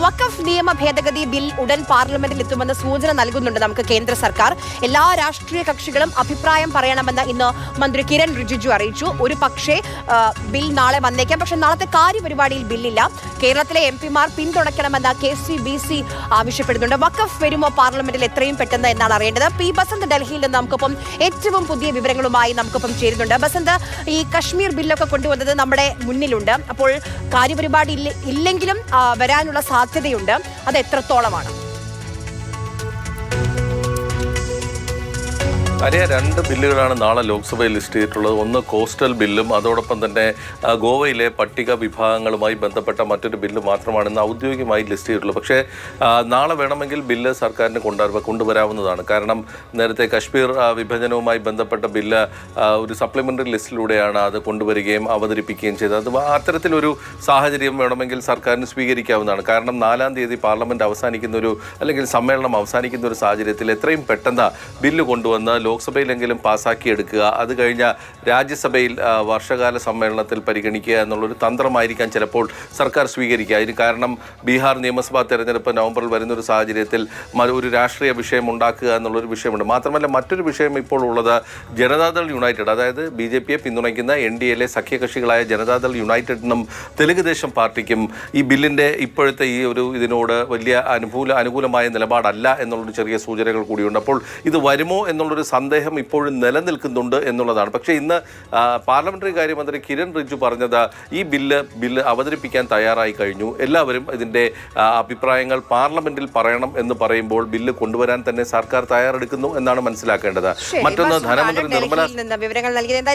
വഖഫ് നിയമ ഭേദഗതി ബിൽ ഉടൻ പാർലമെന്റിൽ എത്തുമെന്ന് സൂചന നൽകുന്നുണ്ട് നമുക്ക് കേന്ദ്ര സർക്കാർ. എല്ലാ രാഷ്ട്രീയ കക്ഷികളും അഭിപ്രായം പറയണമെന്ന് ഇന്ന് മന്ത്രി കിരൺ റിജിജു അറിയിച്ചു. ഒരു പക്ഷേ ബിൽ നാളെ വന്നേക്കാം, പക്ഷെ നാളത്തെ കാര്യപരിപാടിയിൽ ബില്ലില്ല. കേരളത്തിലെ എംപിമാർ പിന്തുണയ്ക്കണമെന്ന് KCBC ആവശ്യപ്പെടുന്നുണ്ട്. വഖഫ് വരുമോ പാർലമെന്റിൽ എത്രയും പെട്ടെന്ന് എന്നാണ് അറിയേണ്ടത്. പി ബസന്ത് ഡൽഹിയിൽ നിന്ന് നമുക്കൊപ്പം ഏറ്റവും പുതിയ വിവരങ്ങളുമായി നമുക്കൊപ്പം ചേരുന്നുണ്ട്. ബസന്ത്, ഈ കശ്മീർ ബില്ലൊക്കെ കൊണ്ടുവന്നത് നമ്മുടെ മുന്നിലുണ്ട്. അപ്പോൾ കാര്യപരിപാടി ഇല്ലെങ്കിലും വരാനുള്ള സാധ്യതയുണ്ട്. അത് എത്രത്തോളമാണ്? അരിയ രണ്ട് ബില്ലുകളാണ് നാളെ ലോക്സഭയിൽ ലിസ്റ്റ് ചെയ്തിട്ടുള്ളത്. ഒന്ന് കോസ്റ്റൽ ബില്ലും അതോടൊപ്പം തന്നെ ഗോവയിലെ പട്ടിക വിഭാഗങ്ങളുമായി ബന്ധപ്പെട്ട മറ്റൊരു ബില്ല് മാത്രമാണ് ഇന്ന് ഔദ്യോഗികമായി ലിസ്റ്റ് ചെയ്തിട്ടുള്ളത്. പക്ഷേ നാളെ വേണമെങ്കിൽ ബില്ല് സർക്കാരിന് കൊണ്ടുവരാവുന്നതാണ്. കാരണം നേരത്തെ കശ്മീർ വിഭജനവുമായി ബന്ധപ്പെട്ട ബില്ല് ഒരു സപ്ലിമെൻ്ററി ലിസ്റ്റിലൂടെയാണ് അത് കൊണ്ടുവരികയും അവതരിപ്പിക്കുകയും ചെയ്തത്. അത്തരത്തിലൊരു സാഹചര്യം വേണമെങ്കിൽ സർക്കാരിന് സ്വീകരിക്കാവുന്നതാണ്. കാരണം 4-ാം തീയതി പാർലമെൻറ്റ് അല്ലെങ്കിൽ സമ്മേളനം അവസാനിക്കുന്ന ഒരു സാഹചര്യത്തിൽ എത്രയും പെട്ടെന്ന് ബില്ല് കൊണ്ടുവന്ന് ലോക്സഭയിലെങ്കിലും പാസ്സാക്കിയെടുക്കുക, അത് കഴിഞ്ഞ രാജ്യസഭയിൽ വർഷകാല സമ്മേളനത്തിൽ പരിഗണിക്കുക എന്നുള്ളൊരു തന്ത്രമായിരിക്കാം ചിലപ്പോൾ സർക്കാർ സ്വീകരിക്കുക. അതിന് കാരണം ബീഹാർ നിയമസഭാ തെരഞ്ഞെടുപ്പ് നവംബറിൽ വരുന്നൊരു സാഹചര്യത്തിൽ ഒരു രാഷ്ട്രീയ വിഷയം ഉണ്ടാക്കുക എന്നുള്ളൊരു വിഷയമുണ്ട്. മാത്രമല്ല മറ്റൊരു വിഷയം ഇപ്പോൾ ഉള്ളത് ജനതാദൾ യുണൈറ്റഡ്, അതായത് BJPയെ പിന്തുണയ്ക്കുന്ന NDAയിലെ സഖ്യകക്ഷികളായ ജനതാദൾ യുണൈറ്റഡിനും തെലുങ്ക് ദേശം പാർട്ടിക്കും ഈ ബില്ലിൻ്റെ ഇപ്പോഴത്തെ ഈ ഇതിനോട് വലിയ അനുകൂലമായ നിലപാടല്ല എന്നുള്ളൊരു ചെറിയ സൂചനകൾ കൂടിയുണ്ട്. അപ്പോൾ ഇത് വരുമോ എന്നുള്ളൊരു സന്ദേഹം ഇപ്പോഴും നിലനിൽക്കുന്നുണ്ട് എന്നുള്ളതാണ്. പക്ഷേ ഇന്ന് പാർലമെന്ററി കാര്യമന്ത്രി കിരൺ റിജിജു പറഞ്ഞത് ഈ ബില്ല് അവതരിപ്പിക്കാൻ തയ്യാറായി കഴിഞ്ഞു, എല്ലാവരും ഇതിൻ്റെ അഭിപ്രായങ്ങൾ പാർലമെന്റിൽ പറയണം എന്ന് പറയുമ്പോൾ ബില്ല് കൊണ്ടുവരാൻ തന്നെ സർക്കാർ തയ്യാറെടുക്കുന്നു എന്നാണ് മനസ്സിലാക്കേണ്ടത്. മറ്റൊന്ന് ധനമന്ത്രി നിർമ്മല വിവരങ്ങൾ നൽകിയത്.